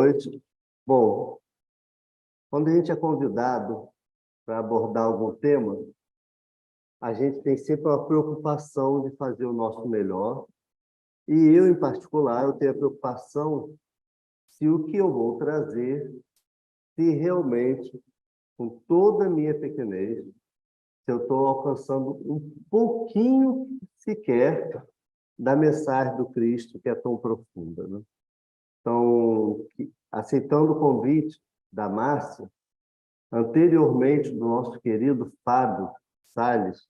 noite. Bom, quando a gente é convidado para abordar algum tema, a gente tem sempre uma preocupação de fazer o nosso melhor. E eu, em particular, eu tenho a preocupação se o que eu vou trazer, se realmente, com toda a minha pequenez, se eu estou alcançando um pouquinho sequer da mensagem do Cristo, que é tão profunda, né? Então, aceitando o convite da Márcia, anteriormente do nosso querido Fábio Salles,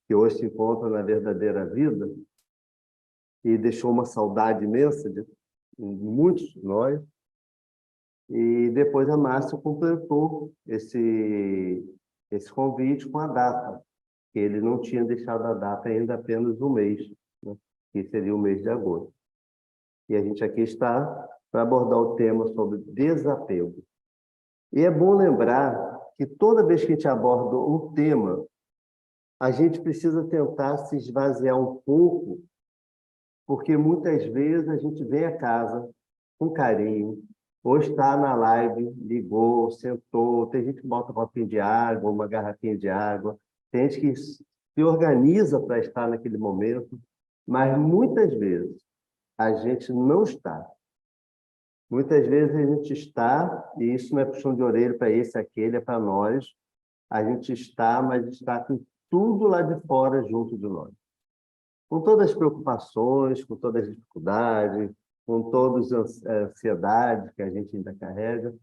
que hoje se encontra na verdadeira vida, e deixou uma saudade imensa de muitos de nós, e depois a Márcia completou esse convite com a data, que ele não tinha deixado a data ainda apenas um mês, né? Que seria o mês de agosto. E a gente aqui está para abordar o tema sobre desapego. E é bom lembrar que toda vez que a gente aborda um tema, a gente precisa tentar se esvaziar um pouco, porque muitas vezes a gente vem a casa com carinho, ou está na live, ligou, sentou, tem gente que bota um copinho de água, uma garrafinha de água, tem gente que se organiza para estar naquele momento, mas muitas vezes a gente não está. Muitas vezes a gente está, e isso não é puxão de orelha para esse, aquele, é para nós, a gente está, mas está com tudo lá de fora junto de nós. Com todas as preocupações, com todas as dificuldades, com todas as ansiedades que a gente ainda carrega.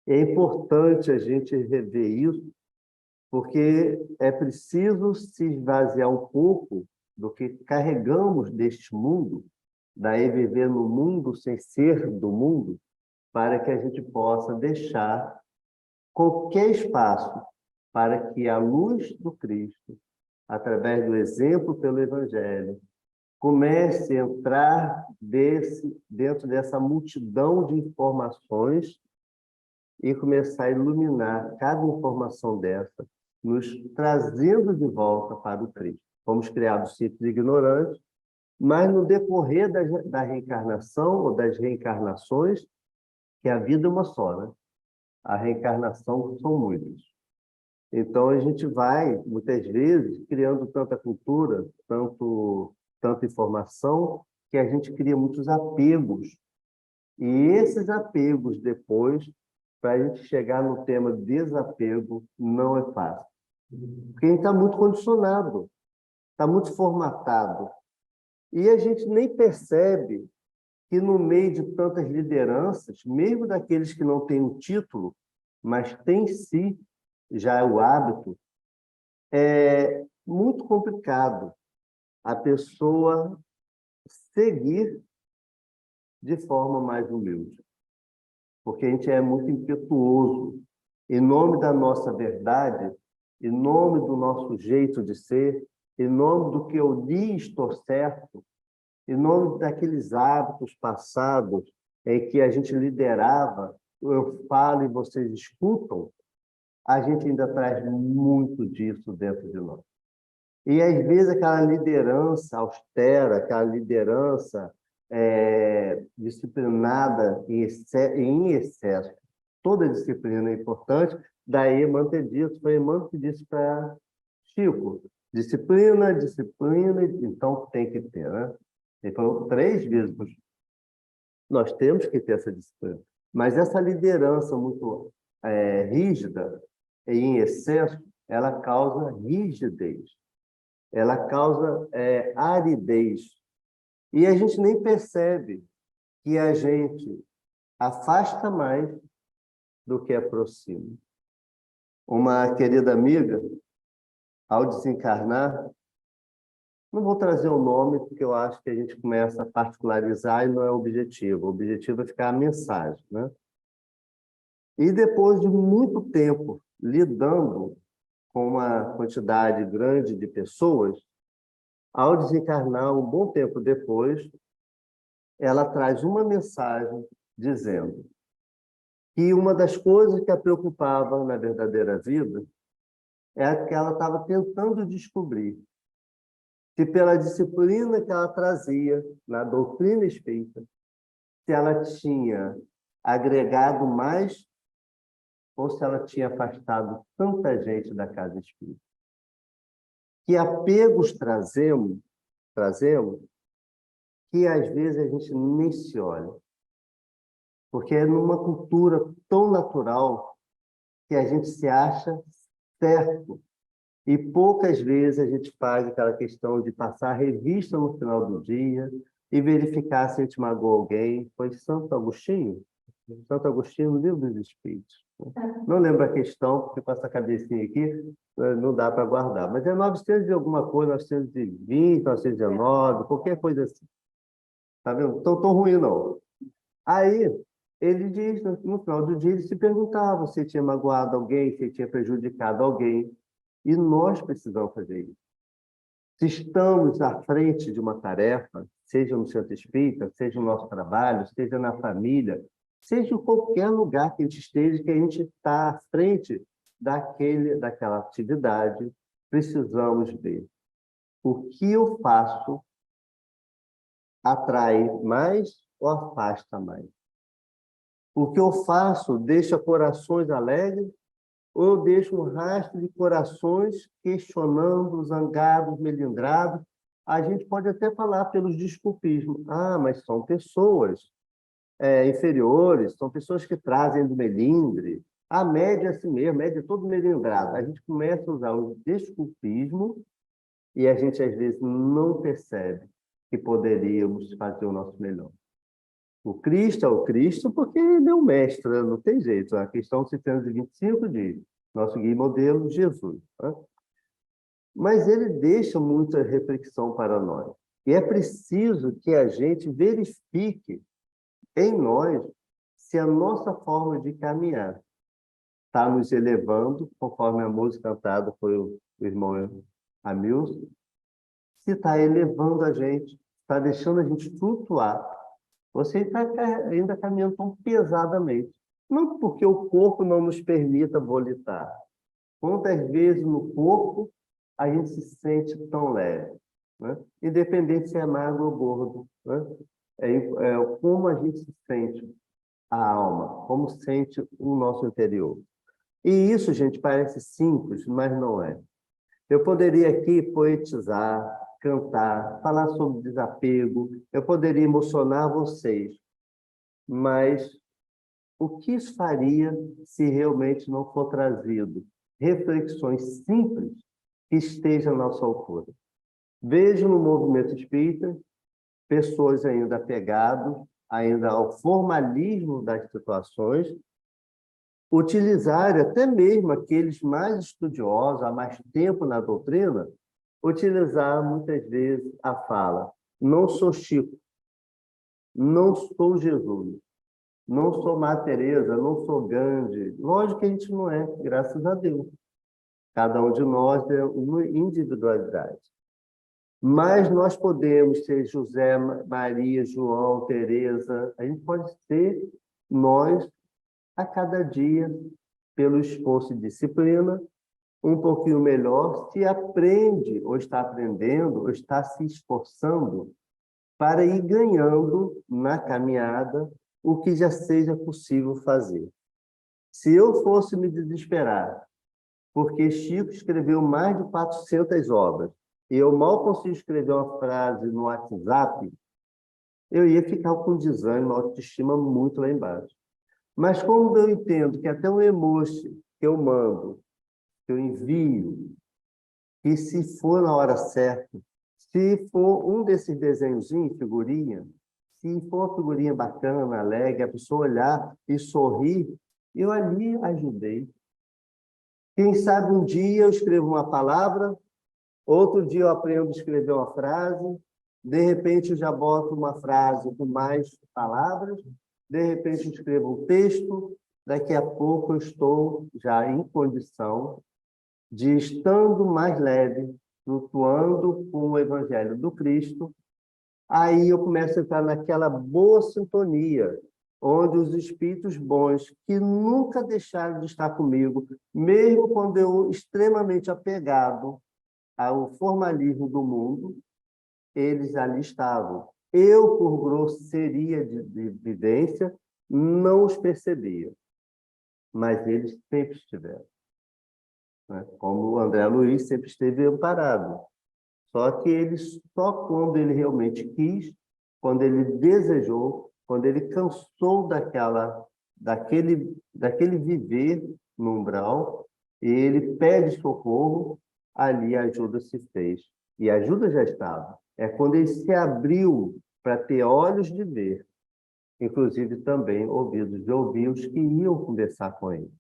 É importante a gente rever isso, porque é preciso se esvaziar um pouco do que carregamos deste mundo, daí viver no mundo sem ser do mundo, para que a gente possa deixar qualquer espaço para que a luz do Cristo, através do exemplo pelo Evangelho, comece a entrar dentro dessa multidão de informações e começar a iluminar cada informação dessa, nos trazendo de volta para o Cristo. Fomos criados simples e ignorantes, mas no decorrer da reencarnação ou das reencarnações, que a vida é uma só, né? A reencarnação são muitas. Então, a gente vai, muitas vezes, criando tanta cultura, tanta informação, que a gente cria muitos apegos. E esses apegos, depois, para a gente chegar no tema desapego, não é fácil. Porque a gente está muito condicionado, está muito formatado. E a gente nem percebe que, no meio de tantas lideranças, mesmo daqueles que não têm um título, mas têm si já o hábito, é muito complicado a pessoa seguir de forma mais humilde, porque a gente é muito impetuoso. Em nome da nossa verdade, em nome do nosso jeito de ser, em nome do que eu li estou certo, em nome daqueles hábitos passados em que a gente liderava, eu falo e vocês escutam, a gente ainda traz muito disso dentro de nós. E, às vezes, aquela liderança austera, aquela liderança disciplinada em excesso. Toda disciplina é importante, daí Emmanuel ter dito, foi Emmanuel que disse para Chico, disciplina, então tem que ter, né? Ele falou 3 vezes, nós temos que ter essa disciplina. Mas essa liderança muito rígida e em excesso, ela causa rigidez, ela causa aridez. E a gente nem percebe que a gente afasta mais do que aproxima. Uma querida amiga, ao desencarnar, não vou trazer o nome, porque eu acho que a gente começa a particularizar e não é o objetivo. O objetivo é ficar a mensagem, né? E depois de muito tempo lidando com uma quantidade grande de pessoas, ao desencarnar, um bom tempo depois, ela traz uma mensagem dizendo que uma das coisas que a preocupava na verdadeira vida é que ela estava tentando descobrir se, pela disciplina que ela trazia na doutrina espírita, se ela tinha agregado mais ou se ela tinha afastado tanta gente da casa espírita. Que apegos trazemos que às vezes a gente nem se olha. Porque é numa cultura tão natural que a gente se acha certo. E poucas vezes a gente faz aquela questão de passar a revista no final do dia e verificar se a gente magoou alguém. Foi Santo Agostinho? Santo Agostinho, no Livro dos Espíritos. Não lembro a questão, porque com essa cabecinha aqui não dá para guardar. Mas é 900 e alguma coisa, 920, 919, qualquer coisa assim. Tá vendo? Então, tão ruim, não. Aí, ele diz, no final do dia, ele se perguntava se tinha magoado alguém, se tinha prejudicado alguém. E nós precisamos fazer isso. Se estamos à frente de uma tarefa, seja no centro espírita, seja no nosso trabalho, seja na família, seja em qualquer lugar que a gente esteja, que a gente está à frente daquela atividade, precisamos ver o que eu faço atrai mais ou afasta mais. O que eu faço deixa corações alegres ou eu deixo um rastro de corações questionando, zangados, melindrados? A gente pode até falar pelos desculpismos. Ah, mas são pessoas inferiores, são pessoas que trazem do melindre. A média é assim mesmo, a média é todo melindrado. A gente começa a usar o desculpismo e a gente, às vezes, não percebe que poderíamos fazer o nosso melhor. O Cristo é o Cristo porque ele é o mestre, né? Não tem jeito. A questão 625 diz, nosso guia e modelo, Jesus. Né? Mas ele deixa muita reflexão para nós. E é preciso que a gente verifique em nós se a nossa forma de caminhar está nos elevando, conforme a música cantada foi o irmão Hamilton, se está elevando a gente, está deixando a gente flutuar. Você está ainda caminhando tão pesadamente. Não porque o corpo não nos permita volitar. Quantas vezes no corpo a gente se sente tão leve, né? Independente se é magro ou gordo, né? Como a gente se sente a alma, como sente o nosso interior. E isso, gente, parece simples, mas não é. Eu poderia aqui poetizar, cantar, falar sobre desapego, eu poderia emocionar vocês, mas o que isso faria se realmente não for trazido reflexões simples que estejam à nossa altura? Vejo no movimento espírita pessoas ainda apegadas ainda ao formalismo das situações, utilizar até mesmo aqueles mais estudiosos, há mais tempo na doutrina, utilizar muitas vezes a fala: não sou Chico, não sou Jesus, não sou Madre Teresa, não sou Gandhi. Lógico que a gente não é, graças a Deus. Cada um de nós é uma individualidade. Mas nós podemos ser José, Maria, João, Teresa. A gente pode ser nós a cada dia, pelo esforço e disciplina, um pouquinho melhor, se aprende, ou está aprendendo, ou está se esforçando para ir ganhando na caminhada o que já seja possível fazer. Se eu fosse me desesperar, porque Chico escreveu mais de 400 obras, e eu mal consigo escrever uma frase no WhatsApp, eu ia ficar com desânimo, autoestima muito lá embaixo. Mas como eu entendo que até um emoji que eu mando, que eu envio, e se for na hora certa, se for um desses desenhozinhos, figurinha, se for uma figurinha bacana, alegre, a pessoa olhar e sorrir, eu ali ajudei. Quem sabe um dia eu escrevo uma palavra, outro dia eu aprendo a escrever uma frase, de repente eu já boto uma frase com mais palavras, de repente eu escrevo um texto, daqui a pouco eu estou já em condição de, estando mais leve, flutuando com o Evangelho do Cristo, aí eu começo a entrar naquela boa sintonia, onde os espíritos bons, que nunca deixaram de estar comigo, mesmo quando eu extremamente apegado ao formalismo do mundo, eles ali estavam. Eu, por grosseria de vivência, não os percebiam, mas eles sempre estiveram, né? Como o André Luiz sempre esteve amparado. Só que ele só quando ele realmente quis, quando ele desejou, quando ele cansou daquele viver no umbral, ele pede socorro, ali a ajuda se fez. E a ajuda já estava. É quando ele se abriu para ter olhos de ver, inclusive também ouvidos de ouvir os que iam conversar com ele.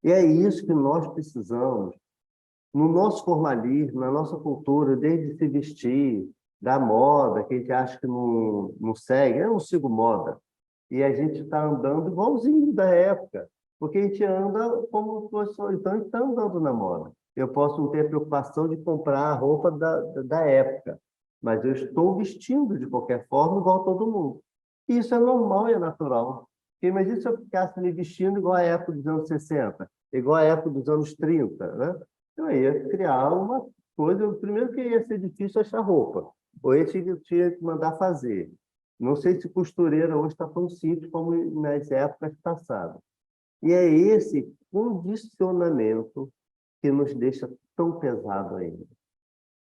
E é isso que nós precisamos no nosso formalismo, na nossa cultura, desde se vestir, da moda, que a gente acha que não segue, eu não sigo moda. E a gente está andando igualzinho da época, porque a gente anda como professor, então a gente está andando na moda. Eu posso não ter a preocupação de comprar a roupa da época, mas eu estou vestindo de qualquer forma igual todo mundo. E isso é normal e é natural. Porque imagina se eu ficasse me vestindo igual à época dos anos 60, igual à época dos anos 30, né? Eu ia criar uma coisa, primeiro que ia ser difícil achar roupa, ou eu tinha que mandar fazer. Não sei se costureira hoje está tão simples como nas épocas passadas. E é esse condicionamento que nos deixa tão pesado ainda.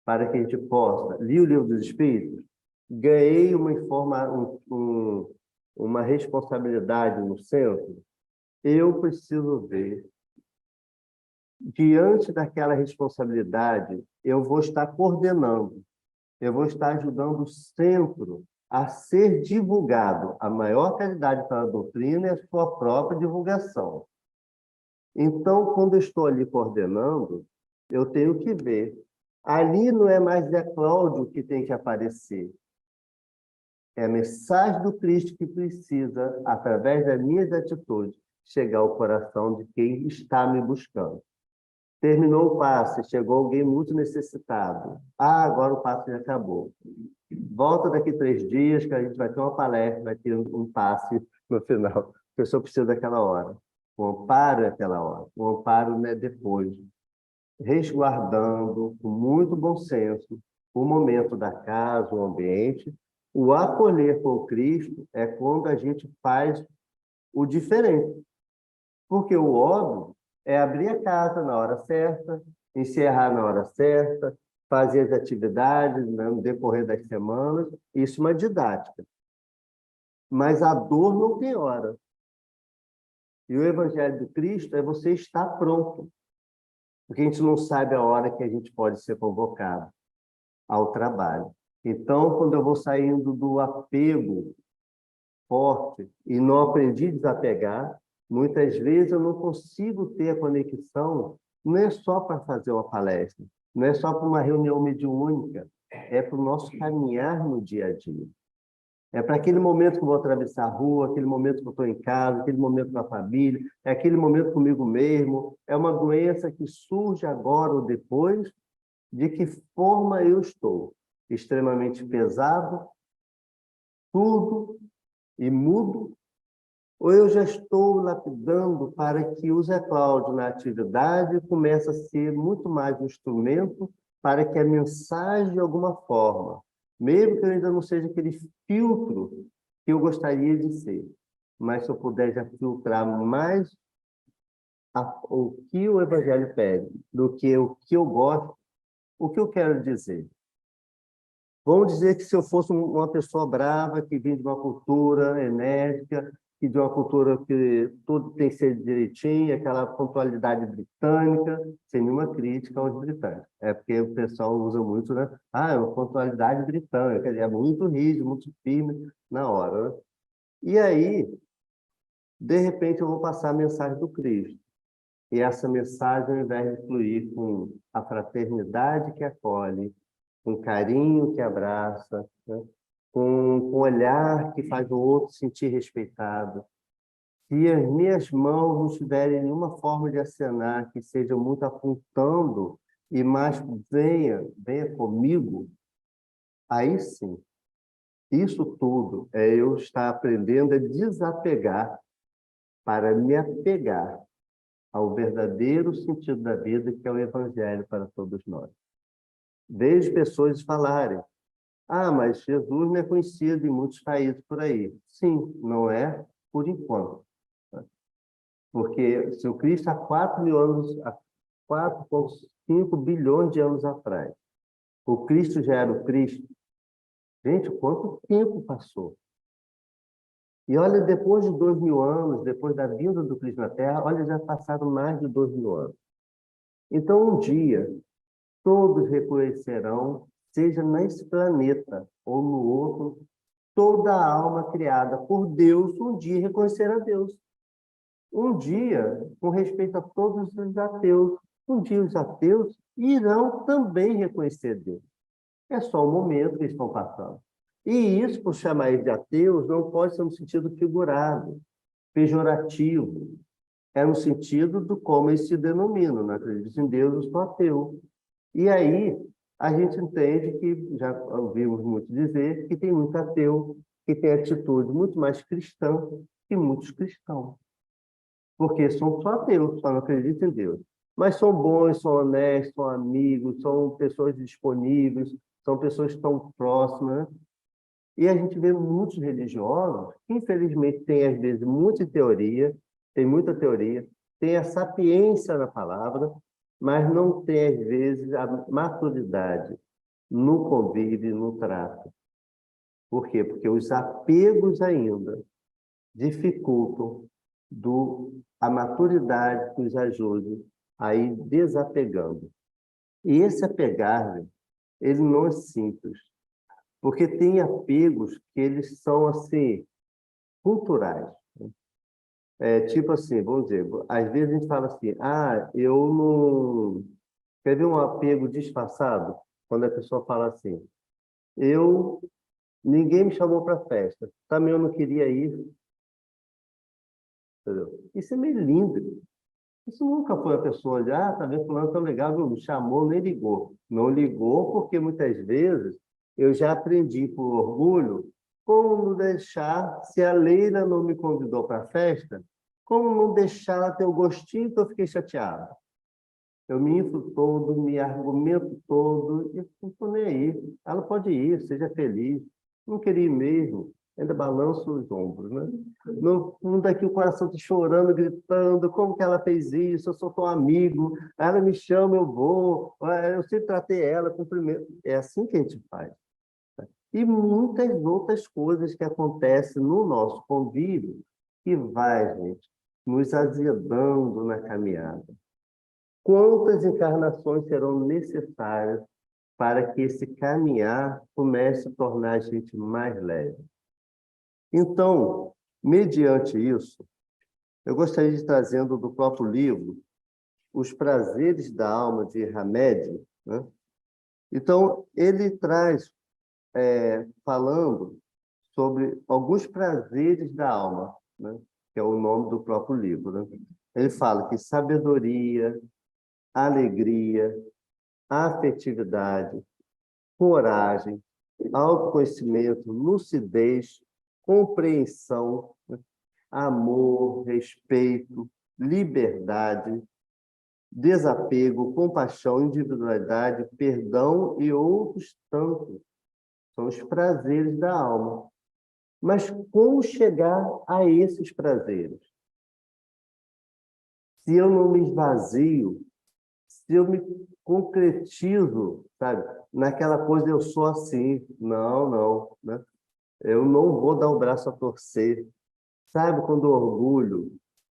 Para que a gente possa, li o Livro dos Espíritos, ganhei uma responsabilidade no centro, eu preciso ver diante daquela responsabilidade, eu vou estar coordenando, eu vou estar ajudando o centro a ser divulgado. A maior caridade para a doutrina é a sua própria divulgação. Então, quando eu estou ali coordenando, eu tenho que ver. Ali não é mais Zé Cláudio que tem que aparecer. É a mensagem do Cristo que precisa, através das minhas atitudes, chegar ao coração de quem está me buscando. Terminou o passe, chegou alguém muito necessitado. Ah, agora o passe já acabou. Volta daqui 3 dias que a gente vai ter uma palestra, vai ter um passe no final. A pessoa precisa daquela hora. O amparo é aquela hora. O amparo não é depois. Resguardando, com muito bom senso, o momento da casa, o ambiente. O acolher com Cristo é quando a gente faz o diferente. Porque o óbvio é abrir a casa na hora certa, encerrar na hora certa, fazer as atividades, né, no decorrer das semanas. Isso é uma didática. Mas a dor não tem hora. E o Evangelho do Cristo é você estar pronto. Porque a gente não sabe a hora que a gente pode ser convocado ao trabalho. Então, quando eu vou saindo do apego forte e não aprendi a desapegar, muitas vezes eu não consigo ter a conexão, não é só para fazer uma palestra, não é só para uma reunião mediúnica, é para o nosso caminhar no dia a dia. É para aquele momento que eu vou atravessar a rua, aquele momento que eu estou em casa, aquele momento com a família, é aquele momento comigo mesmo. É uma doença que surge agora ou depois, de que forma eu estou? Extremamente pesado, surdo e mudo, ou eu já estou lapidando para que o Zé Cláudio, na atividade, comece a ser muito mais um instrumento para que a mensagem, de alguma forma, mesmo que eu ainda não seja aquele filtro que eu gostaria de ser, mas se eu puder já filtrar mais o que o Evangelho pede do que o que eu gosto, o que eu quero dizer? Vamos dizer que se eu fosse uma pessoa brava, que vinha de uma cultura enérgica, que de uma cultura que tudo tem que ser direitinho, aquela pontualidade britânica, sem nenhuma crítica aos britânicos. É porque o pessoal usa muito, né? Ah, é uma pontualidade britânica, quer dizer, é muito rígido, muito firme na hora, né? E aí, de repente, eu vou passar a mensagem do Cristo. E essa mensagem, ao invés de fluir com a fraternidade que acolhe, com carinho que abraça, né? Com olhar que faz o outro sentir respeitado. Se as minhas mãos não tiverem nenhuma forma de acenar que seja muito apontando e mais venha comigo, aí sim, isso tudo é eu estar aprendendo a desapegar para me apegar ao verdadeiro sentido da vida, que é o Evangelho para todos nós. Vejo pessoas falarem: ah, mas Jesus não é conhecido em muitos países por aí. Sim, não é? por enquanto. Né? Porque se o Cristo há 4.000 anos, há 4,5 bilhões de anos atrás, o Cristo já era o Cristo, gente, quanto tempo passou? E olha, depois de 2.000 anos, depois da vinda do Cristo na Terra, olha, já passaram mais de 2.000 anos. Então, um dia, todos reconhecerão, seja nesse planeta ou no outro, toda a alma criada por Deus, um dia reconhecerá Deus. Um dia, com respeito a todos os ateus, um dia os ateus irão também reconhecer Deus. É só o momento que eles estão passando. E isso, por chamar eles de ateus, não pode ser no sentido figurado, pejorativo. É no sentido do como eles se denominam. Não acredito em Deus, eu sou ateu. E aí, a gente entende que, já ouvimos muito dizer, que tem muito ateu que tem atitude muito mais cristã que muitos cristãos. Porque são só ateus, só não acreditam em Deus. Mas são bons, são honestos, são amigos, são pessoas disponíveis, são pessoas que estão próximas. E a gente vê muitos religiosos que, infelizmente, têm, às vezes, muita teoria, tem a sapiência na palavra, mas não tem, às vezes, a maturidade no convívio, no trato. Por quê? Porque os apegos ainda dificultam a maturidade que os ajude a ir desapegando. E esse apegar, ele não é simples, porque tem apegos que eles são, assim, culturais. Tipo assim, vamos dizer, às vezes a gente fala assim, eu não... Quer ver um apego disfarçado? Quando a pessoa fala assim, ninguém me chamou para a festa, também eu não queria ir. Entendeu? Isso é meio lindo. Isso nunca foi a pessoa de, tá vendo, fulano tão legal, não me chamou, nem ligou. Não ligou porque muitas vezes eu já aprendi por orgulho como não deixar, se a Leila não me convidou para a festa, como não deixar ela ter o gostinho que eu fiquei chateado. Eu me inflo todo, me argumento todo, e não estou nem aí. Ela pode ir, seja feliz. Não queria ir mesmo. Ainda balanço os ombros, né? No fundo aqui o coração está chorando, gritando, como que ela fez isso? Eu sou teu amigo, ela me chama, eu vou, eu sempre tratei ela, cumprimento. É assim que a gente faz. E muitas outras coisas que acontecem no nosso convívio que vai, gente, nos azedando na caminhada. Quantas encarnações serão necessárias para que esse caminhar comece a tornar a gente mais leve? Então, mediante isso, eu gostaria de trazendo do próprio livro Os Prazeres da Alma, de Hamed, né? Então, ele traz, falando sobre alguns prazeres da alma, né? Que é o nome do próprio livro. Né? Ele fala que sabedoria, alegria, afetividade, coragem, autoconhecimento, lucidez, compreensão, né? Amor, respeito, liberdade, desapego, compaixão, individualidade, perdão e outros tantos. São os prazeres da alma. Mas como chegar a esses prazeres? Se eu não me esvazio, se eu me concretizo, sabe, naquela coisa eu sou assim, não, né? Eu não vou dar o braço a torcer. Sabe quando o orgulho,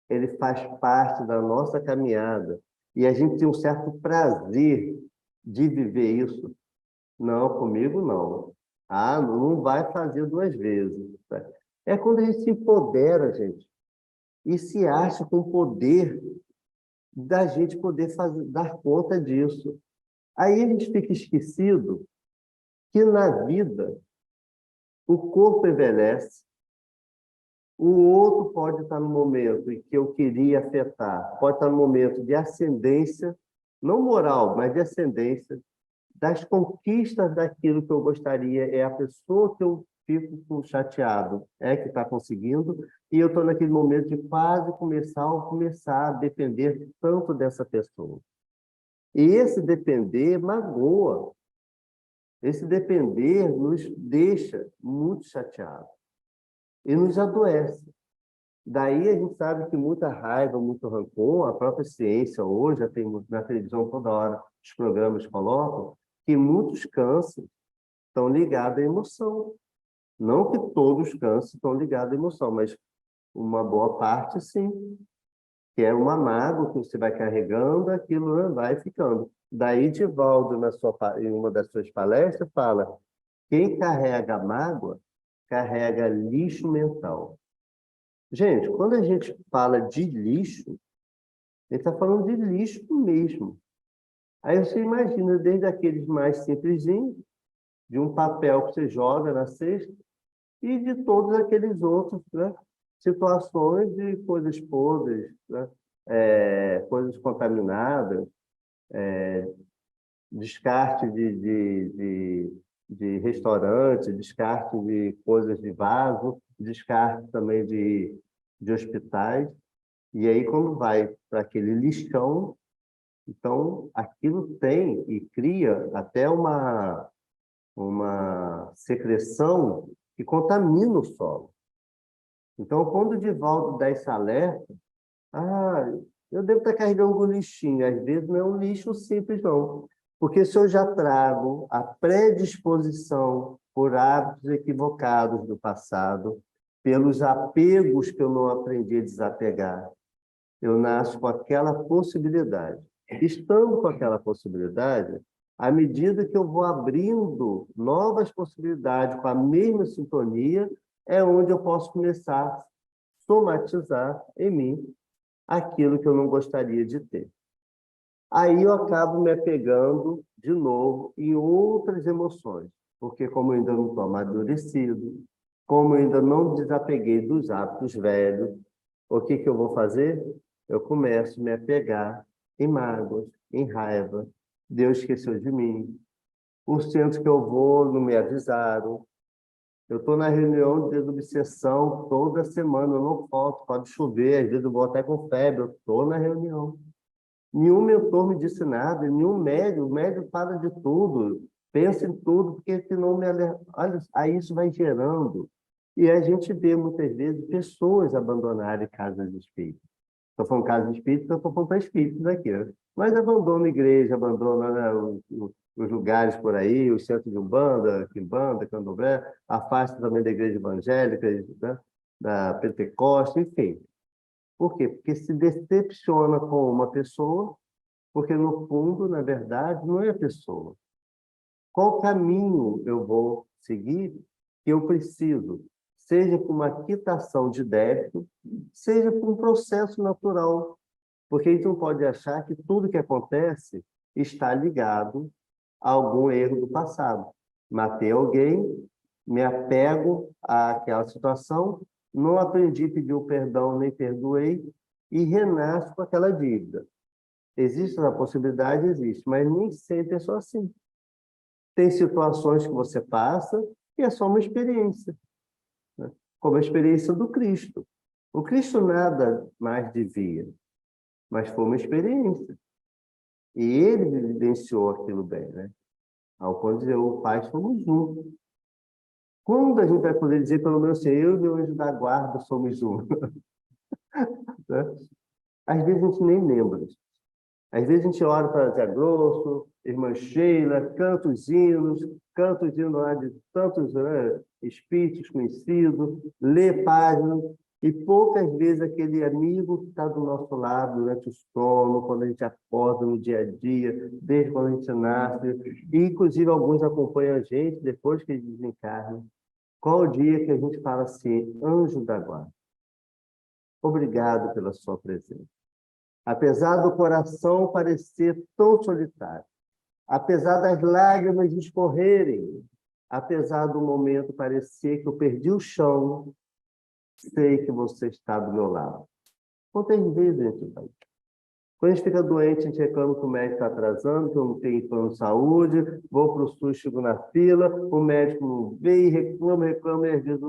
ele faz parte da nossa caminhada e a gente tem um certo prazer de viver isso? Não, comigo não. Não vai fazer duas vezes. É quando a gente se empodera, gente, e se acha com poder da gente poder dar conta disso. Aí a gente fica esquecido que na vida o corpo envelhece, o outro pode estar no momento em que eu queria afetar, pode estar no momento de ascendência, não moral, mas de ascendência, das conquistas daquilo que eu gostaria, é a pessoa que eu fico chateado, é que está conseguindo, e eu estou naquele momento de quase começar a depender tanto dessa pessoa. E esse depender magoa, esse depender nos deixa muito chateados e nos adoece. Daí a gente sabe que muita raiva, muito rancor, a própria ciência hoje, já tem na televisão toda hora, os programas colocam, que muitos cânceres estão ligados à emoção. Não que todos os cânceres estão ligados à emoção, mas uma boa parte, sim. Que é uma mágoa que você vai carregando, aquilo vai ficando. Daí, Divaldo, em uma das suas palestras, fala: quem carrega mágoa, carrega lixo mental. Gente, quando a gente fala de lixo, ele está falando de lixo mesmo. Aí você imagina, desde aqueles mais simplesinhos, de um papel que você joga na cesta, e de todos aqueles outros, né? Situações de coisas podres, né? Coisas contaminadas, descarte de restaurante, descarte de coisas de vaso, descarte também de hospitais. E aí, quando vai para aquele lixão, então aquilo tem e cria até uma secreção que contamina o solo. Então, quando o Divaldo dá esse alerta, eu devo estar carregando um lixinho. Às vezes não é um lixo simples, não. Porque se eu já trago a predisposição por hábitos equivocados do passado, pelos apegos que eu não aprendi a desapegar, eu nasço com aquela possibilidade. Estando com aquela possibilidade, à medida que eu vou abrindo novas possibilidades com a mesma sintonia, é onde eu posso começar a somatizar em mim aquilo que eu não gostaria de ter. Aí eu acabo me apegando de novo em outras emoções, porque como eu ainda não estou amadurecido, como eu ainda não desapeguei dos hábitos velhos, o que eu vou fazer? Eu começo a me apegar em mágoas, em raiva. Deus esqueceu de mim. O centro que eu vou não me avisaram. Eu estou na reunião de desobsessão toda semana, eu não falto, pode chover, às vezes eu vou até com febre, eu estou na reunião. Nenhum mentor me disse nada, nenhum médium, o médium fala de tudo, pensa em tudo, porque senão me alerta. Olha, aí isso vai gerando. E a gente vê muitas vezes pessoas abandonarem casas de espíritos. Estou falando casa espírita, eu estou falando para espíritos aqui, né? Mas abandona a igreja, abandona, né, os lugares por aí, o centro de Umbanda, Quimbanda, Candomblé, afasta também da igreja evangélica, né, da Pentecoste, enfim. Por quê? Porque se decepciona com uma pessoa, porque no fundo, na verdade, não é a pessoa. Qual caminho eu vou seguir que eu preciso? Seja por uma quitação de débito, seja por um processo natural. Porque a gente não pode achar que tudo que acontece está ligado a algum erro do passado. Matei alguém, me apego àquela situação, não aprendi a pedir o perdão, nem perdoei, e renasço com aquela dívida. Existe essa possibilidade? Existe, mas nem sempre é só assim. Tem situações que você passa e é só uma experiência, né? Como a experiência do Cristo. O Cristo nada mais devia, mas foi uma experiência. E ele vivenciou aquilo bem, né? Ao ponto de dizer, o Pai somos um. Quando a gente vai poder dizer, pelo menos assim, eu e meu anjo da guarda somos um? Né? Às vezes a gente nem lembra. Às vezes a gente olha para Zé Grosso, Irmã Sheila, canta os hinos lá de tantos, né, espíritos conhecidos, lê páginas, e poucas vezes aquele amigo que está do nosso lado durante o sono, quando a gente acorda no dia a dia, desde quando a gente nasce, e inclusive alguns acompanham a gente depois que eles desencarnam. Qual o dia que a gente fala assim, anjo da guarda, obrigado pela sua presença. Apesar do coração parecer tão solitário, apesar das lágrimas escorrerem, apesar do momento parecer que eu perdi o chão, sei que você está do meu lado. Quantas vezes a gente vai? Quando a gente fica doente, a gente reclama que o médico está atrasando, que eu não tenho plano de saúde, vou para o SUS, chego na fila, o médico não vem, reclama, reclama, e às vezes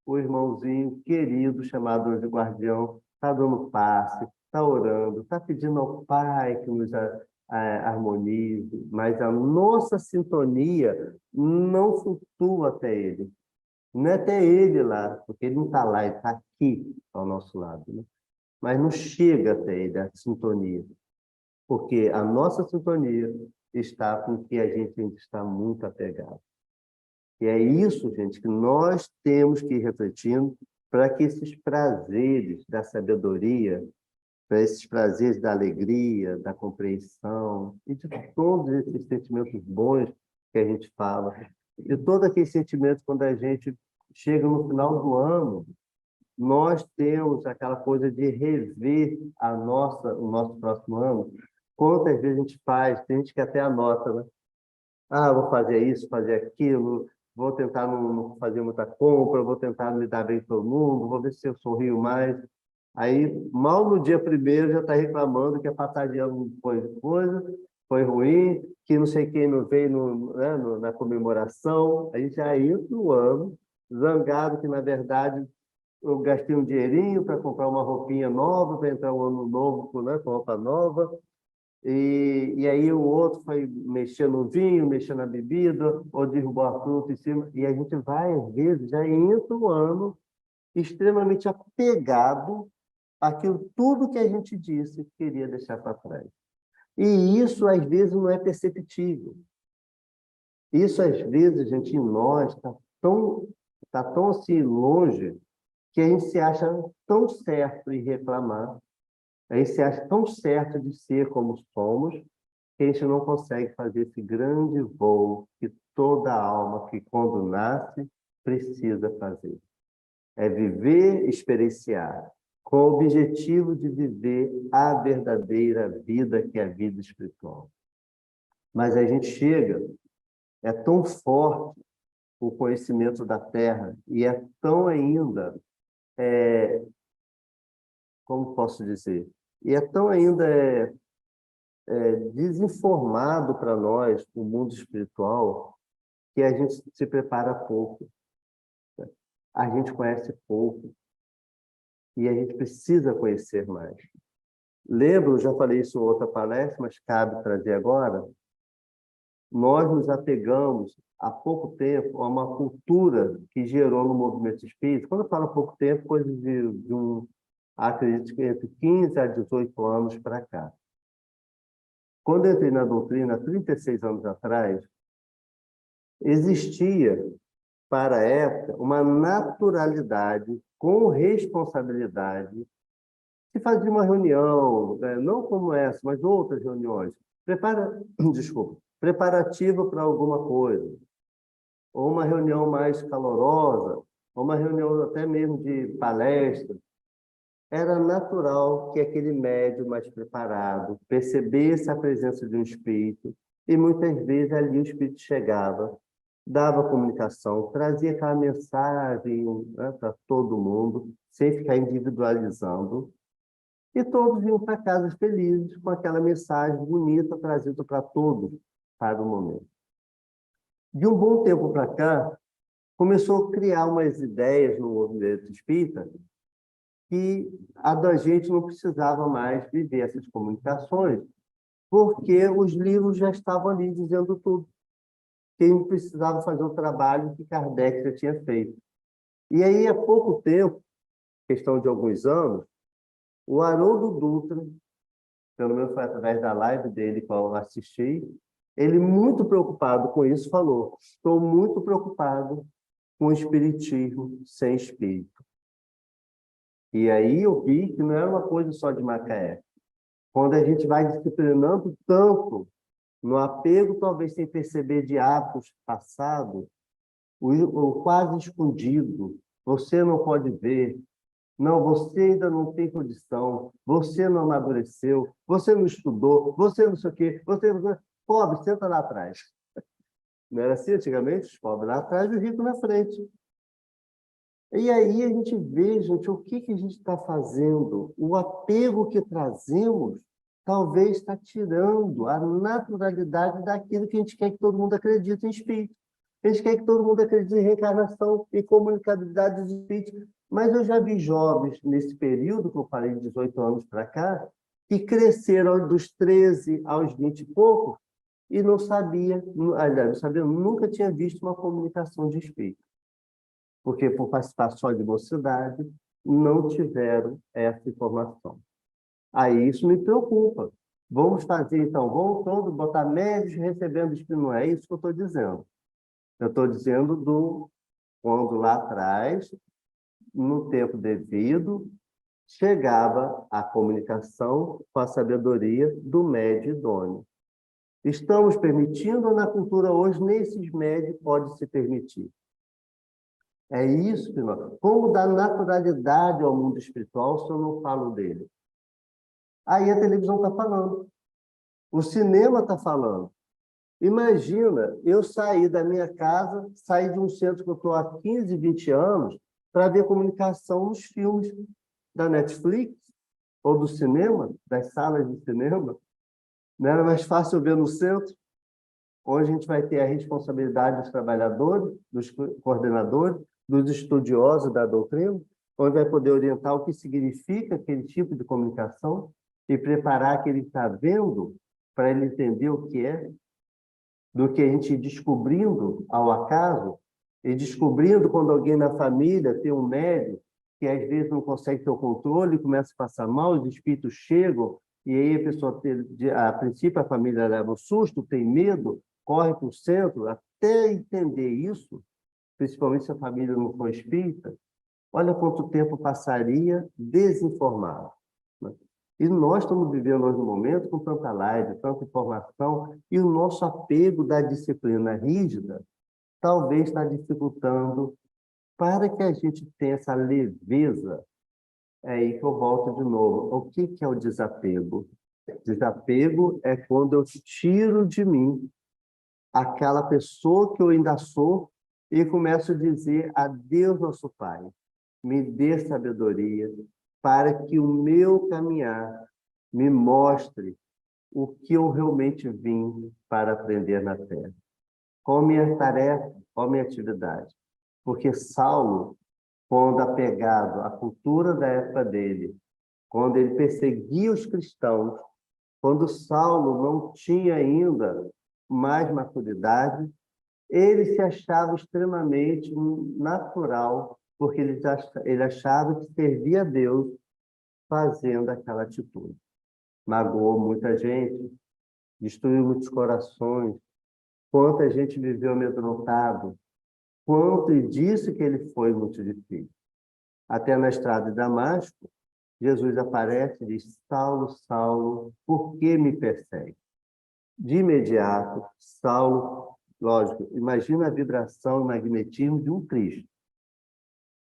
o irmãozinho querido, chamado anjo guardião, está dando passe, está orando, está pedindo ao Pai que nos harmonize, mas a nossa sintonia não flutua até ele. Não é até ele lá, porque ele não está lá, ele está aqui ao nosso lado, né? Mas não chega até ele a sintonia, porque a nossa sintonia está com o que a gente ainda está muito apegado. E é isso, gente, que nós temos que ir refletindo para que esses prazeres da sabedoria, para esses prazeres da alegria, da compreensão e de todos esses sentimentos bons que a gente fala, de todos aqueles sentimentos quando a gente chega no final do ano, nós temos aquela coisa de rever o nosso próximo ano. Quantas vezes a gente faz, tem gente que até anota, né? Ah, vou fazer isso, fazer aquilo, vou tentar não fazer muita compra, vou tentar me dar bem com todo mundo, vou ver se eu sorrio mais. Aí, mal no dia primeiro, já está reclamando que a passagem de ano foi coisa, foi ruim, que não sei quem não veio né, na comemoração. Aí já entra o ano, zangado que, na verdade, eu gastei um dinheirinho para comprar uma roupinha nova, para entrar um ano novo, né, com roupa nova. E aí o outro foi mexer no vinho, mexer na bebida, ou derrubou a fruta em cima. E a gente vai, às vezes, já entra o ano extremamente apegado àquilo tudo que a gente disse que queria deixar para trás. E isso, às vezes, não é perceptível. Isso, às vezes, gente, em nós tá tão assim longe que a gente se acha tão certo em reclamar, a gente se acha tão certo de ser como somos, que a gente não consegue fazer esse grande voo que toda alma que quando nasce precisa fazer. É viver, experienciar, com o objetivo de viver a verdadeira vida que é a vida espiritual. Mas a gente chega, é tão forte o conhecimento da Terra e é tão ainda, como posso dizer, e é tão ainda desinformado para nós o mundo espiritual que a gente se prepara pouco, a gente conhece pouco e a gente precisa conhecer mais. Lembro, já falei isso em outra palestra, mas cabe trazer agora, nós nos apegamos há pouco tempo a uma cultura que gerou no movimento espírita. Quando eu falo há pouco tempo, coisa acredito que entre 15 a 18 anos para cá. Quando eu entrei na doutrina, 36 anos atrás, existia, para a época, uma naturalidade com responsabilidade. Se fazia uma reunião, né, não como essa, mas outras reuniões, desculpa, preparativa para alguma coisa, ou uma reunião mais calorosa, ou uma reunião até mesmo de palestra, era natural que aquele médium mais preparado percebesse a presença de um espírito e muitas vezes ali o espírito chegava, dava comunicação, trazia aquela mensagem, né, para todo mundo, sem ficar individualizando, e todos iam para casa felizes com aquela mensagem bonita trazida para todos para o momento. De um bom tempo para cá, começou a criar umas ideias no movimento espírita que a da gente não precisava mais viver essas comunicações, porque os livros já estavam ali dizendo tudo. Quem precisava fazer o trabalho que Kardec já tinha feito. E aí, há pouco tempo, questão de alguns anos, o Haroldo Dutra, pelo menos foi através da live dele que eu assisti, ele, muito preocupado com isso, falou: estou muito preocupado com o espiritismo sem espírito. E aí eu vi que não era uma coisa só de Macaé. Quando a gente vai disciplinando tanto no apego, talvez sem perceber, de hábitos passados, o quase escondido, você não pode ver, não, você ainda não tem condição, você não amadureceu, você não estudou, você não sei o quê, pobre, senta lá atrás. Não era assim antigamente? Os pobres lá atrás e o rico na frente. E aí a gente vê, gente, o que a gente está fazendo? O apego que trazemos talvez está tirando a naturalidade daquilo que a gente quer que todo mundo acredite em espírito. A gente quer que todo mundo acredite em reencarnação e comunicabilidade dos espíritos. Mas eu já vi jovens, nesse período que eu falei, de 18 anos para cá, que cresceram dos 13 aos 20 e pouco e não sabia, aliás, não sabia, nunca tinha visto uma comunicação de espírito. porque por participar só de mocidade, não tiveram essa informação. Aí isso me preocupa. Vamos fazer, então, vamos todos botar médios recebendo isso, não é isso que eu estou dizendo. Eu estou dizendo quando lá atrás, no tempo devido, chegava a comunicação com a sabedoria do médio idôneo. Estamos permitindo ou na cultura hoje, nesses médios pode se permitir? É isso que nós... Como dar naturalidade ao mundo espiritual se eu não falo dele? Aí a televisão está falando, o cinema está falando. Imagina eu sair da minha casa, sair de um centro que eu estou há 15, 20 anos, para ver comunicação nos filmes da Netflix ou do cinema, das salas de cinema. Não era mais fácil ver no centro, onde a gente vai ter a responsabilidade dos trabalhadores, dos coordenadores, dos estudiosos da doutrina, onde vai poder orientar o que significa aquele tipo de comunicação e preparar aquele que está vendo para ele entender o que é, do que a gente descobrindo ao acaso, e descobrindo quando alguém na família tem um médico que às vezes não consegue ter o controle, começa a passar mal, os espíritos chegam, e aí a pessoa, a princípio, a família leva um susto, tem medo, corre para o centro, até entender isso, principalmente se a família não for espírita, olha quanto tempo passaria desinformado. Né? E nós estamos vivendo hoje no momento com tanta live, tanta informação, e o nosso apego da disciplina rígida talvez está dificultando para que a gente tenha essa leveza. É aí que eu volto de novo. O que é o desapego? Desapego é quando eu tiro de mim aquela pessoa que eu ainda sou e começo a dizer a Deus nosso Pai, me dê sabedoria para que o meu caminhar me mostre o que eu realmente vim para aprender na Terra. Qual a minha tarefa, qual a minha atividade? Porque Saulo, quando apegado à cultura da época dele, quando ele perseguia os cristãos, quando Saulo não tinha ainda mais maturidade, ele se achava extremamente natural, porque ele achava que servia a Deus fazendo aquela atitude. Magoou muita gente, destruiu muitos corações, quanta gente viveu amedrontado, quanto e disse que ele foi muito difícil. Até na estrada de Damasco, Jesus aparece e diz, Saulo, Saulo, por que me persegue? De imediato, Saulo, lógico, imagina a vibração, o magnetismo de um Cristo.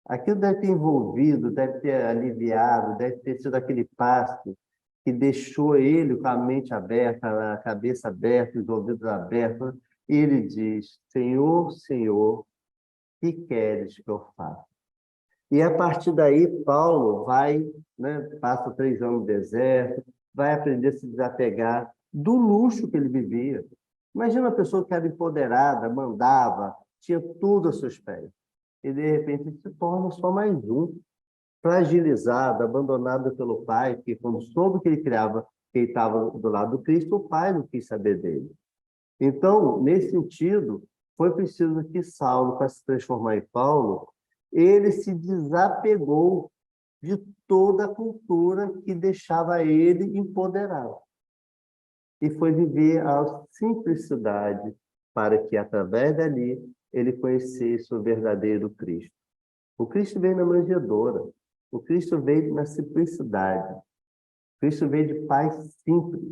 Aquilo deve ter envolvido, deve ter aliviado, deve ter sido aquele passe que deixou ele com a mente aberta, a cabeça aberta, os ouvidos abertos. E ele diz, Senhor, Senhor, que queres que eu faça? E a partir daí, Paulo vai, né, passa 3 anos no deserto, vai aprender a se desapegar do luxo que ele vivia. Imagina uma pessoa que era empoderada, mandava, tinha tudo aos seus pés. E, de repente, se torna só mais um, fragilizado, abandonado pelo pai, porque quando soube que ele criava, que ele estava do lado do Cristo, o pai não quis saber dele. Então, nesse sentido, foi preciso que Saulo, para se transformar em Paulo, ele se desapegou de toda a cultura que deixava ele empoderado. E foi viver a simplicidade para que, através dali, ele conhecesse o verdadeiro Cristo. O Cristo veio na manjedoura. O Cristo veio na simplicidade. O Cristo veio de paz simples.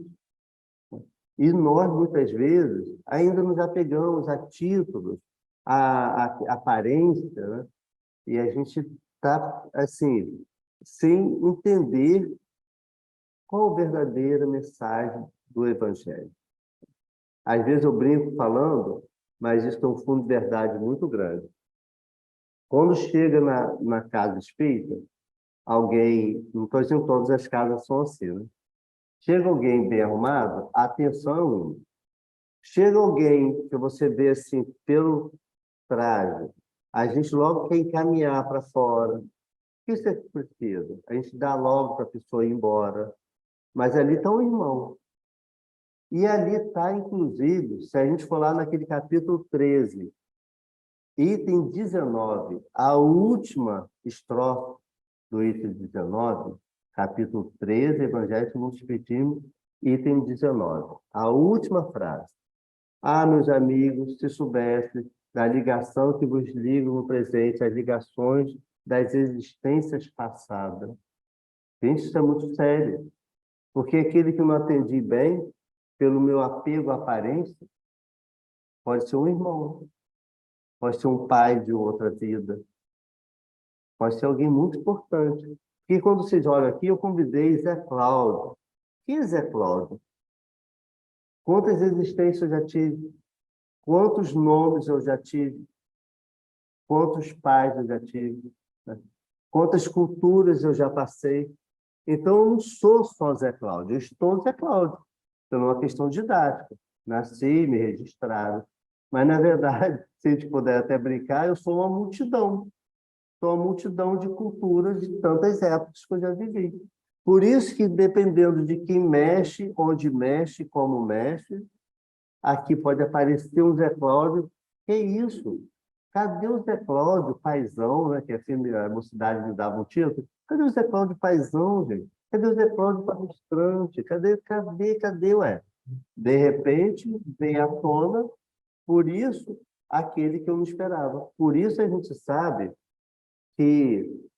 E nós, muitas vezes, ainda nos apegamos a títulos, a aparência, né? E a gente está, assim, sem entender qual a verdadeira mensagem do Evangelho. Às vezes eu brinco falando, mas isso tem um fundo de verdade muito grande. Quando chega na casa espírita, alguém, não estou dizendo que todas as casas são assim, né? Chega alguém bem arrumado, a atenção é única. Chega alguém que você vê assim, pelo traje, a gente logo quer encaminhar para fora. O que você precisa? A gente dá logo para a pessoa ir embora. Mas ali está um irmão. E ali está, inclusive, se a gente for lá naquele capítulo 13, Item 19, a última estrofe do item 19, capítulo 13, Evangelho segundo o Espiritismo, item 19. A última frase. Ah, meus amigos, se soubesse da ligação que vos liga no presente, as ligações das existências passadas. Gente, isso é muito sério. Porque aquele que não atendi bem, pelo meu apego à aparência, pode ser um irmão, pode ser um pai de outra vida, pode ser alguém muito importante. Porque quando vocês olham aqui, eu convidei Zé Cláudio. Quem é Zé Cláudio? Quantas existências eu já tive? Quantos nomes eu já tive? Quantos pais eu já tive? Né? Quantas culturas eu já passei? Então, eu não sou só Zé Cláudio, eu estou Zé Cláudio, por uma questão didática. Nasci, me registraram. Mas, na verdade, se a gente puder até brincar, eu sou uma multidão. Sou uma multidão de culturas de tantas épocas que eu já vivi. Por isso que, dependendo de quem mexe, onde mexe, como mexe, aqui pode aparecer um Zé Cláudio. Que isso? Cadê o Zé Cláudio, paizão, né? Que a mocidade me dava um título. Cadê o Zé Cláudio paizão, gente? Cadê o Zé Cláudio palestrante? Cadê, ué? De repente, vem à tona, por isso, aquele que eu não esperava. Por isso a gente sabe que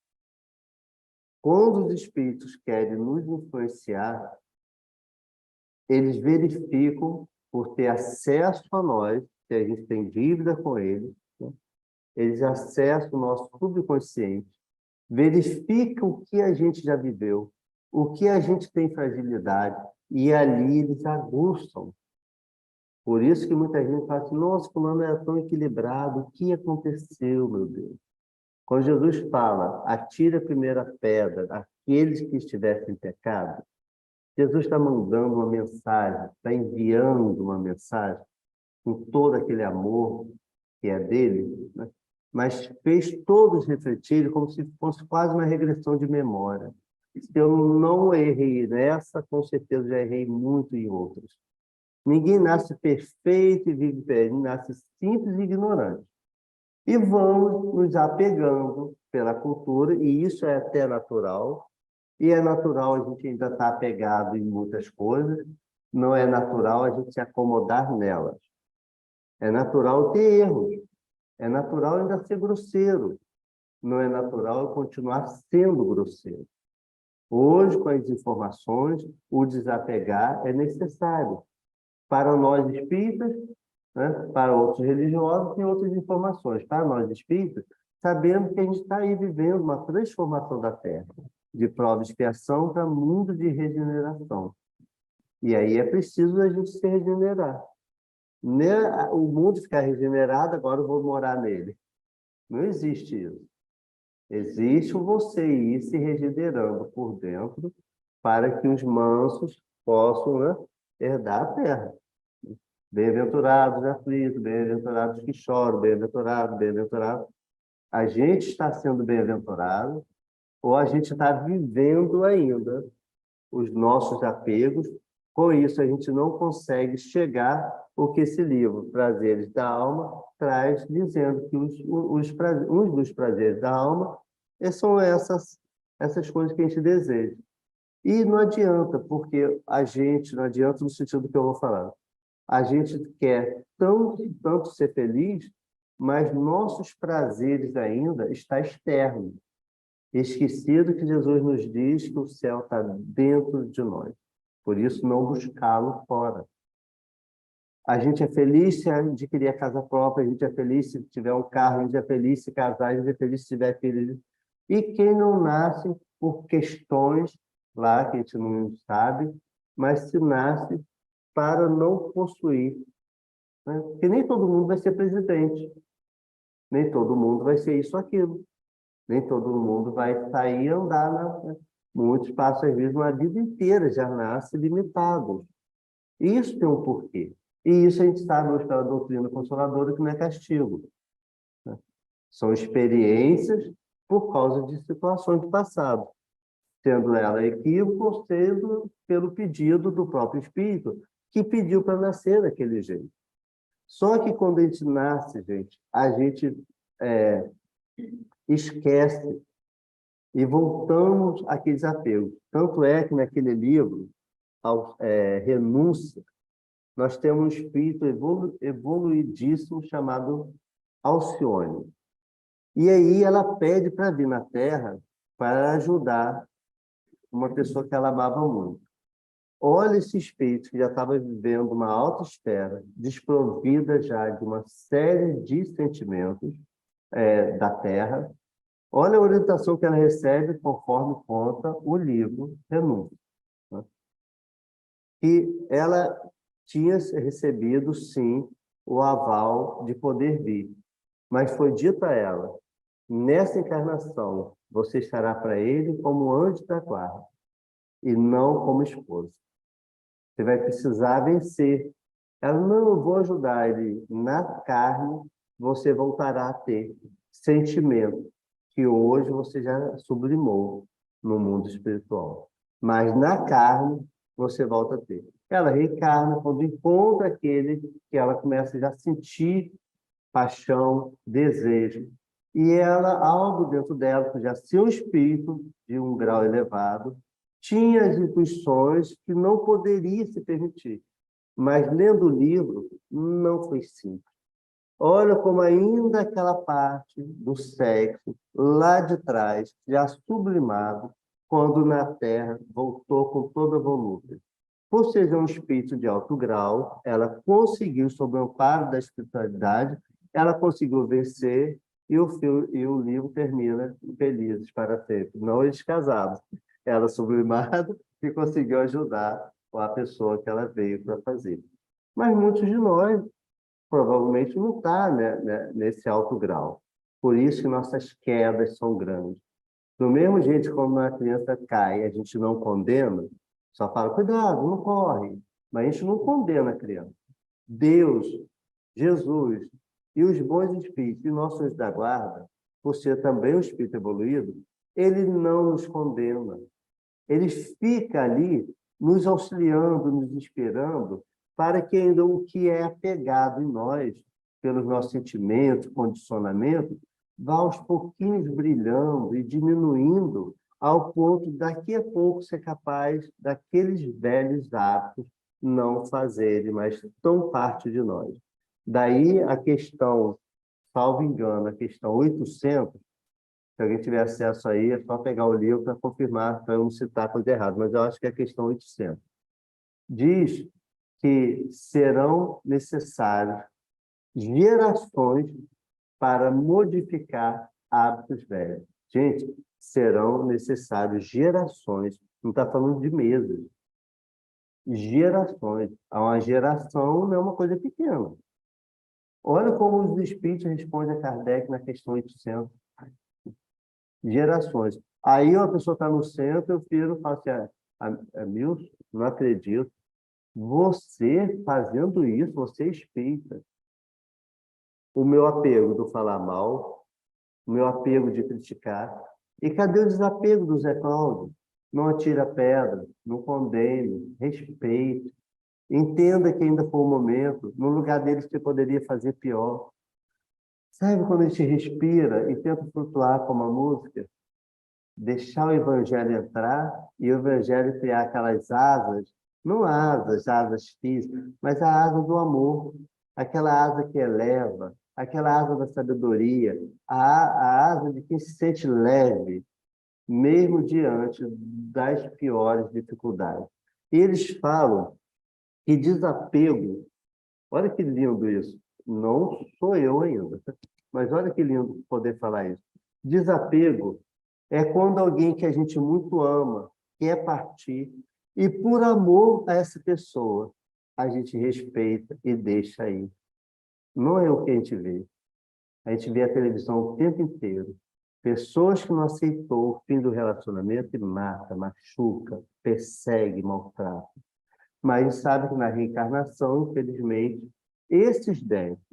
quando os espíritos querem nos influenciar, eles verificam, por ter acesso a nós, que a gente tem dívida com eles, né? Eles acessam o nosso subconsciente, verificam o que a gente já viveu, o que a gente tem fragilidade, e ali eles aguçam. Por isso que muita gente fala assim, nossa, fulano era tão equilibrado, o que aconteceu, meu Deus? Quando Jesus fala, atire a primeira pedra, aqueles que estivessem em pecado, Jesus está mandando uma mensagem, está enviando uma mensagem com todo aquele amor que é dele, né? Mas fez todos refletirem como se fosse quase uma regressão de memória. Se eu não errei nessa, com certeza já errei muito em outras. Ninguém nasce perfeito e vive bem, nasce simples e ignorante. E vamos nos apegando pela cultura, e isso é até natural, e é natural a gente ainda estar apegado em muitas coisas, não é natural a gente se acomodar nelas. É natural ter erros, é natural ainda ser grosseiro, não é natural eu continuar sendo grosseiro. Hoje, com as informações, o desapegar é necessário para nós espíritas, né? Para outros religiosos, tem outras informações. Para nós espíritas, sabemos que a gente está aí vivendo uma transformação da Terra, de prova e expiação para mundo de regeneração. E aí é preciso a gente se regenerar. O mundo ficar regenerado, agora eu vou morar nele. Não existe isso. Existe o você ir se regenerando por dentro para que os mansos possam, né, herdar a terra. Bem-aventurados aflitos, bem-aventurados que choram, bem-aventurados, bem-aventurados. A gente está sendo bem-aventurado ou a gente está vivendo ainda os nossos apegos. Com isso, a gente não consegue chegar ao que esse livro, Prazeres da Alma, traz, dizendo que um dos prazeres da alma são essas coisas que a gente deseja. E não adianta, porque não adianta no sentido que eu vou falar. A gente quer tanto ser feliz, mas nossos prazeres ainda estão externos. Esquecido que Jesus nos diz que o céu está dentro de nós. Por isso, não buscá-lo fora. A gente é feliz se adquirir a casa própria, a gente é feliz se tiver um carro, a gente é feliz se casar, a gente é feliz se tiver filhos. E quem não nasce por questões lá que a gente não sabe, mas se nasce para não possuir, né? Porque nem todo mundo vai ser presidente, nem todo mundo vai ser isso ou aquilo. Nem todo mundo vai sair e andar, né? Muitos passam, às vezes, uma vida inteira, já nascem limitados. Isso tem um porquê. E isso a gente sabe hoje pela doutrina consoladora que não é castigo, né? São experiências por causa de situações do passado, sendo ela equívoco ou sendo pelo pedido do próprio espírito, que pediu para nascer daquele jeito. Só que quando a gente nasce, gente, a gente esquece e voltamos àqueles apegos. Tanto é que naquele livro, Renúncia, nós temos um espírito evoluidíssimo chamado Alcione. E aí ela pede para vir na Terra para ajudar uma pessoa que ela amava muito. Olha esse espírito que já estava vivendo uma alta esfera, desprovida já de uma série de sentimentos da Terra. Olha a orientação que ela recebe conforme conta o livro Renúncia, né? Que ela tinha recebido, sim, o aval de poder vir. Mas foi dito a ela, nessa encarnação, você estará para ele como anjo da guarda, e não como esposa. Você vai precisar vencer. Ela, não, eu vou ajudar ele. Na carne, você voltará a ter sentimento que hoje você já sublimou no mundo espiritual. Mas na carne, você volta a ter. Ela reencarna quando encontra aquele que ela começa já a sentir paixão, desejo. E ela, algo dentro dela, que já seu espírito de um grau elevado, tinha as intuições que não poderia se permitir. Mas, lendo o livro, não foi simples. Olha como ainda aquela parte do sexo, lá de trás, já sublimado, quando na Terra voltou com toda a volúpia. Por ser um espírito de alto grau, ela conseguiu, sob o amparo da espiritualidade, ela conseguiu vencer e o livro termina felizes para sempre. Não eles casados, ela sublimada e conseguiu ajudar a pessoa que ela veio para fazer. Mas muitos de nós provavelmente não está, né, nesse alto grau. Por isso que nossas quedas são grandes. Do mesmo jeito como uma criança cai, a gente não condena, só fala, cuidado, não corre. Mas a gente não condena a criança. Deus, Jesus e os bons espíritos e nossos anjos da guarda, por ser também um espírito evoluído, ele não nos condena. Ele fica ali nos auxiliando, nos inspirando, para que ainda o que é apegado em nós, pelos nossos sentimentos, condicionamentos, vá aos pouquinhos brilhando e diminuindo, ao ponto de daqui a pouco ser capaz daqueles velhos hábitos não fazerem mais tão parte de nós. Daí a questão, salvo engano, a questão 800, se alguém tiver acesso aí, é só pegar o livro para confirmar, para eu não citar coisa errada, mas eu acho que é a questão 800. Diz que serão necessárias gerações para modificar hábitos velhos. Gente, serão necessárias gerações, não está falando de meses, gerações. Uma geração não é uma coisa pequena. Olha como os espíritos respondem a Kardec na questão 800. Gerações. Aí uma pessoa está no centro, eu falo assim, Milton, não acredito. Você fazendo isso, você espírita. O meu apego do falar mal, o meu apego de criticar. E cadê o desapego do Zé Cláudio? Não atira pedra, não condene, respeite. Entenda que ainda foi um momento, no lugar deles você poderia fazer pior. Sabe quando a gente respira e tenta flutuar como a música? Deixar o evangelho entrar e o evangelho criar aquelas asas, não asas físicas, mas a asa do amor, aquela asa que eleva, aquela asa da sabedoria, a asa de quem se sente leve, mesmo diante das piores dificuldades. E eles falam que desapego, olha que lindo isso, não sou eu ainda, mas olha que lindo poder falar isso. Desapego é quando alguém que a gente muito ama quer partir e, por amor a essa pessoa, a gente respeita e deixa aí. Não é o que a gente vê. A gente vê a televisão o tempo inteiro. Pessoas que não aceitou o fim do relacionamento e mata, machuca, persegue, maltrata. Mas a gente sabe que na reencarnação, infelizmente, esses dentes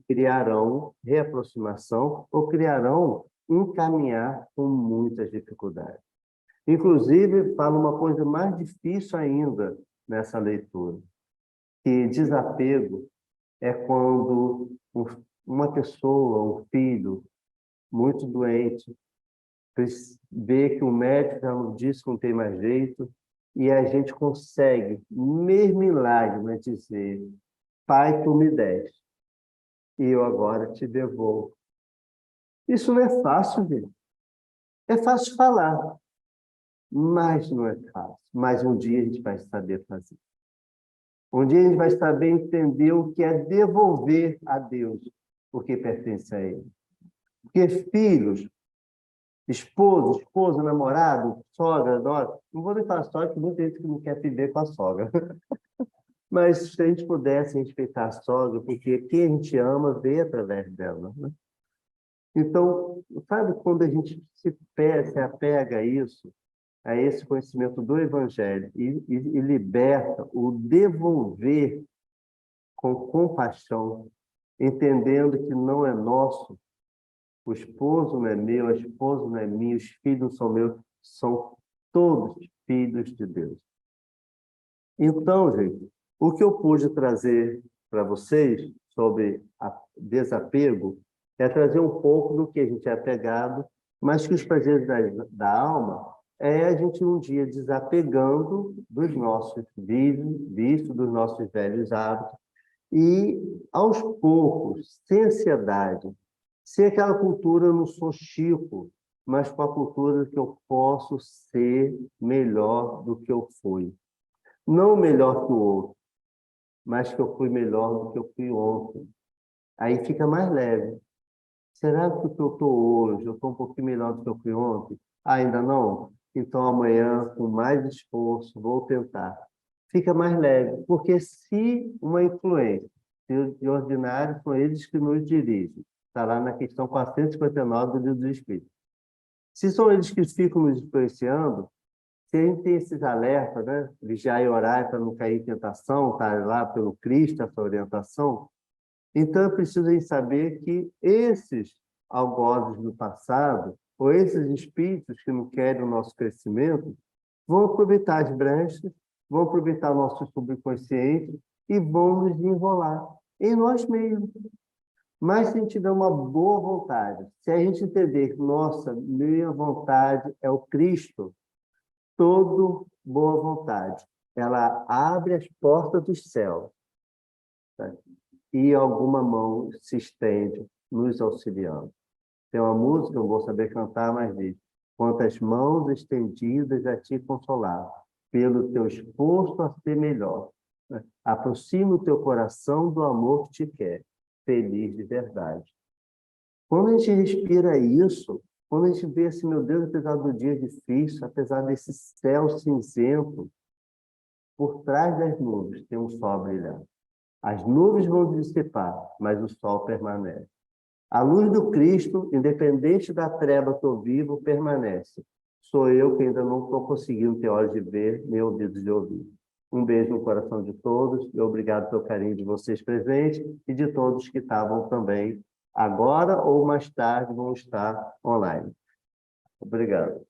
criarão reaproximação ou criarão encaminhar com muitas dificuldades. Inclusive, fala uma coisa mais difícil ainda nessa leitura, que desapego é quando uma pessoa, um filho, muito doente, vê que o médico já nos disse que não tem mais jeito, e a gente consegue, mesmo em lágrimas, dizer: Pai, tu me deste, e eu agora te devolvo. Isso não é fácil, gente. É fácil falar, mas não é fácil. Mas um dia a gente vai saber fazer. Um dia a gente vai saber entender o que é devolver a Deus o que pertence a Ele. Porque filhos, esposa, namorado, sogra, nora, não vou nem falar sogra, que muita gente que não quer viver com a sogra. Mas se a gente pudesse respeitar a sogra, porque quem a gente ama vê através dela, né? Então, sabe quando a gente se apega a isso, a esse conhecimento do Evangelho e liberta o devolver com compaixão, entendendo que não é nosso, o esposo não é meu, a esposa não é minha, os filhos não são meus, são todos filhos de Deus. Então, gente, o que eu pude trazer para vocês sobre desapego é trazer um pouco do que a gente é apegado, mas que os prazeres da alma é a gente um dia desapegando dos nossos vícios, dos nossos velhos hábitos, e aos poucos, sem ansiedade, sem aquela cultura, eu não sou Chico, mas com a cultura que eu posso ser melhor do que eu fui. Não melhor que o outro, mas que eu fui melhor do que eu fui ontem. Aí fica mais leve. Será que o que eu estou hoje, eu estou um pouquinho melhor do que eu fui ontem? Ainda não? Então amanhã, com mais esforço, vou tentar. Fica mais leve, porque se uma influência de ordinário, são eles que nos dirigem. Está lá na questão 459 do Livro dos Espíritos. Se são eles que ficam nos influenciando, se a gente tem esses alertas, né? Vigiar e orar para não cair em tentação, tá lá pelo Cristo, essa orientação. Então, é preciso a gente saber que esses algozes do passado, ou esses espíritos que não querem o nosso crescimento, vão aproveitar as brechas, vão aproveitar o nosso subconsciente e vão nos enrolar em nós mesmos. Mas se a gente tiver uma boa vontade, se a gente entender que, nossa, minha vontade é o Cristo, toda boa vontade, ela abre as portas do céu, tá? E alguma mão se estende nos auxiliando. Tem uma música, não vou saber cantar, mas diz: quantas mãos estendidas a te consolar, pelo teu esforço a ser melhor. Aproxima o teu coração do amor que te quer, feliz de verdade. Quando a gente respira isso, quando a gente vê assim, meu Deus, apesar do dia difícil, apesar desse céu cinzento, por trás das nuvens tem um sol brilhando. As nuvens vão se dissipar, mas o sol permanece. A luz do Cristo, independente da treva que eu vivo, permanece. Sou eu que ainda não estou conseguindo ter olhos de ver, nem ouvidos de ouvir. Um beijo no coração de todos e obrigado pelo carinho de vocês presentes e de todos que estavam também agora ou mais tarde vão estar online. Obrigado.